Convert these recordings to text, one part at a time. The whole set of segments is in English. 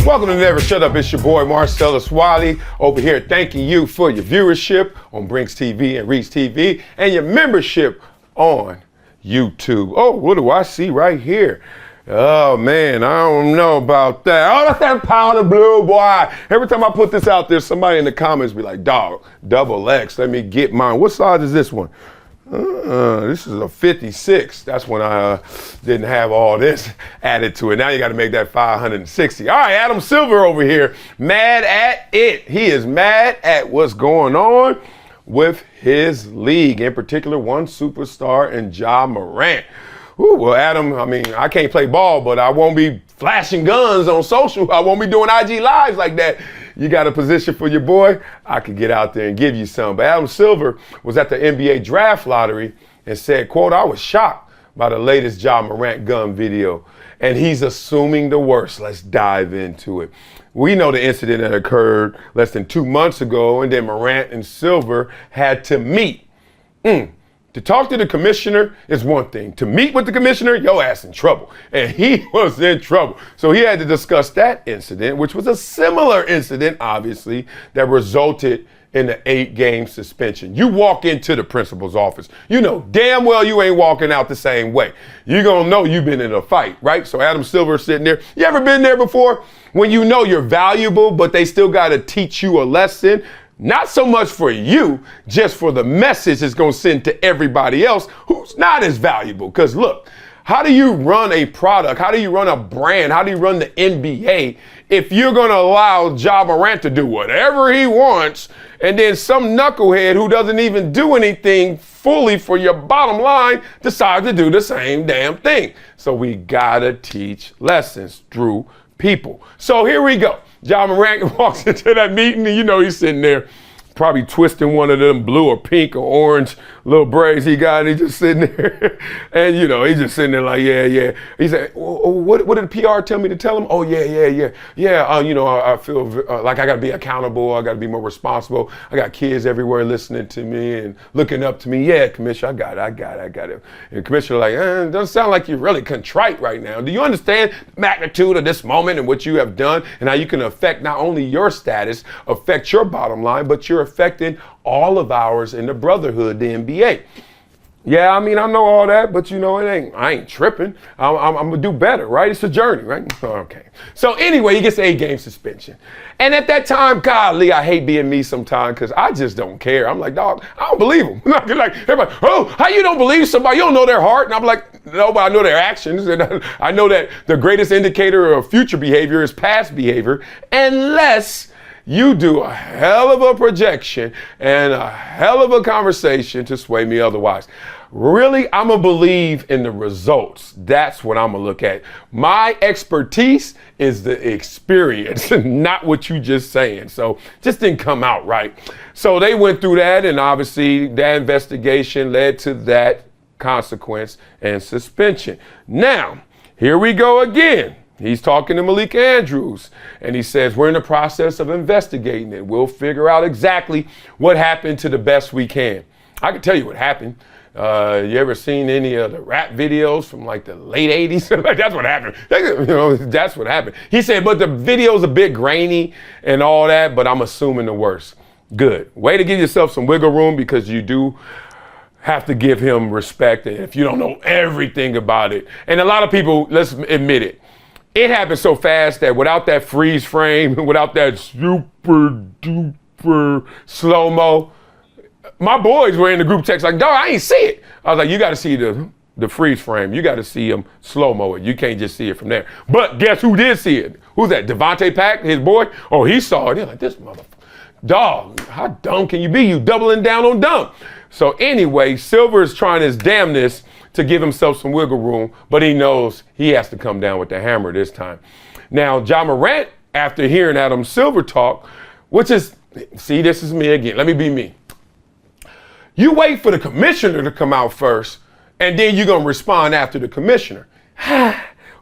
Welcome to Never Shut Up. It's your boy Marcellus Wiley over here thanking you for your viewership on Brinks TV and Reach TV and your membership on YouTube. Oh, what do I see right here? Oh man, I don't know about that. Oh, that's that powder blue, boy. Every time I put this out there, somebody in the comments be like, dog, double X, let me get mine. What size is this one? This is a 56. That's when I didn't have all this added to it. Now you got to make that 560. All right, Adam Silver over here, mad at it. He is mad at what's going on with his league, in particular one superstar in Ja Morant. Ooh, well, Adam, I mean, I can't play ball, but I won't be flashing guns on social. I won't be doing IG lives like that. You got a position for your boy? I could get out there and give you some. But Adam Silver was at the NBA draft lottery and said, quote, I was shocked by the latest Ja Morant gun video. And he's assuming the worst. Let's dive into it. We know the incident that occurred less than 2 months ago, and then Morant and Silver had to meet. To talk to the commissioner is one thing. To meet with the commissioner, your ass in trouble. And he was in trouble. So he had to discuss that incident, which was a similar incident, obviously, that resulted in an 8-game suspension. You walk into the principal's office, you know damn well you ain't walking out the same way. You're gonna know you've been in a fight, right? So Adam Silver sitting there. You ever been there before? When you know you're valuable, but they still gotta teach you a lesson. Not so much for you, just for the message it's going to send to everybody else who's not as valuable. Because look, how do you run a product? How do you run a brand? How do you run the NBA if you're going to allow Ja Morant to do whatever he wants and then some knucklehead who doesn't even do anything fully for your bottom line decides to do the same damn thing? So we got to teach lessons through people. So here we go. Ja Morant walks into that meeting and you know he's sitting there probably twisting one of them blue or pink or orange little braids he got, and he's just sitting there. And you know, he's just sitting there like, yeah. He said, what did the PR tell me to tell him? Oh, yeah. You know, I feel like I got to be accountable. I got to be more responsible. I got kids everywhere listening to me and looking up to me. Yeah, Commissioner, I got it. And Commissioner like, it doesn't sound like you're really contrite right now. Do you understand the magnitude of this moment and what you have done and how you can affect not only your status, affect your bottom line, but you're affecting all of ours in the brotherhood, the NBA. Yeah, I mean, I know all that, but you know, I ain't tripping. I'm gonna do better, right? It's a journey, right? Okay. So anyway, he gets an 8-game suspension. And at that time, golly, I hate being me sometimes because I just don't care. I'm like, dog, I don't believe him. Like everybody, oh, how you don't believe somebody? You don't know their heart. And I'm like, no, but I know their actions. And I know that the greatest indicator of future behavior is past behavior, unless you do a hell of a projection and a hell of a conversation to sway me otherwise. Really, I'm going to believe in the results. That's what I'm going to look at. My expertise is the experience, not what you just saying. So just didn't come out right. So they went through that, and obviously that investigation led to that consequence and suspension. Now, here we go again. He's talking to Malik Andrews, and he says, we're in the process of investigating it. We'll figure out exactly what happened to the best we can. I can tell you what happened. You ever seen any of the rap videos from like the late 80s? Like, that's what happened. You know, that's what happened. He said, but the video's a bit grainy and all that, but I'm assuming the worst. Good. Way to give yourself some wiggle room, because you do have to give him respect, and if you don't know everything about it. And a lot of people, let's admit it, it happened so fast that without that freeze frame, without that super duper slow-mo, my boys were in the group text like, dog, I ain't see it. I was like, you got to see the freeze frame. You got to see him slow-mo it. You can't just see it from there. But guess who did see it? Who's that? Devontae Pack, his boy? Oh, he saw it. He's like, this motherfucker. Dog, how dumb can you be? You doubling down on dumb. So anyway, Silver is trying his damnness to give himself some wiggle room, but he knows he has to come down with the hammer this time. Now, Ja Morant, after hearing Adam Silver talk, which is, see, this is me again. Let me be me. You wait for the commissioner to come out first, and then you're going to respond after the commissioner.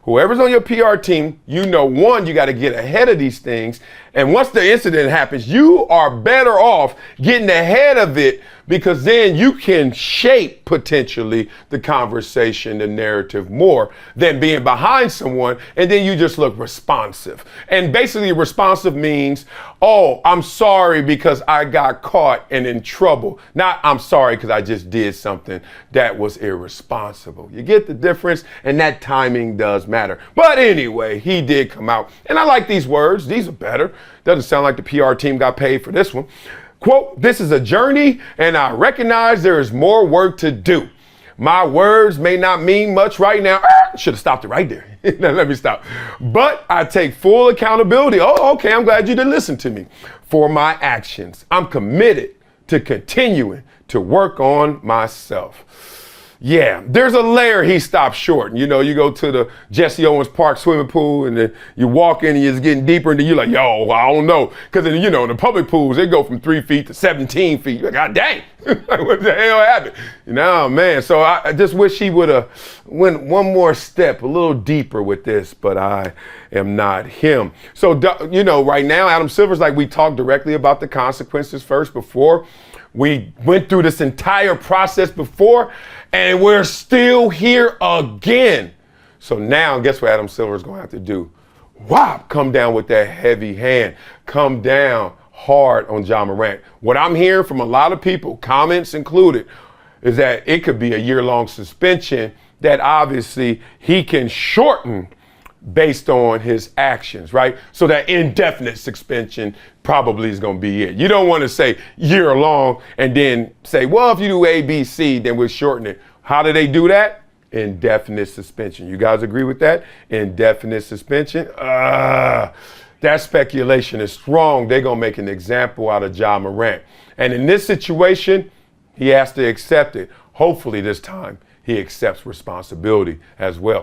Whoever's on your PR team, you know, one, you got to get ahead of these things. And once the incident happens, you are better off getting ahead of it because then you can shape potentially the conversation, the narrative more than being behind someone and then you just look responsive. And basically responsive means, oh, I'm sorry because I got caught and in trouble. Not I'm sorry because I just did something that was irresponsible. You get the difference, and that timing does matter. But anyway, he did come out. And I like these words. These are better. Doesn't sound like the PR team got paid for this one. Quote, "This is a journey, and I recognize there is more work to do. My words may not mean much right now." Should have stopped it right there. Now, let me stop. "But I take full accountability." Oh, okay, I'm glad you didn't listen to me. "For my actions. I'm committed to continuing to work on myself." Yeah, there's a layer he stopped short. You know, you go to the Jesse Owens Park swimming pool and then you walk in and it's getting deeper and then you're like, yo, I don't know. Because, you know, in the public pools, they go from 3 feet to 17 feet. You're like, God dang, what the hell happened? You know, man, so I just wish he would have went one more step, a little deeper with this, but I am not him. So, you know, right now, Adam Silver's like, we talked directly about the consequences first before. We went through this entire process before, and we're still here again. So now, guess what Adam Silver is going to have to do? Whop, come down with that heavy hand. Come down hard on Ja Morant. What I'm hearing from a lot of people, comments included, is that it could be a year-long suspension that obviously he can shorten based on his actions, right? So that indefinite suspension probably is going to be it. You don't want to say year long and then say, well, if you do A, B, C, then we'll shorten it. How do they do that? Indefinite suspension. You guys agree with that? Indefinite suspension? That speculation is strong. They're going to make an example out of Ja Morant. And in this situation, he has to accept it. Hopefully this time he accepts responsibility as well.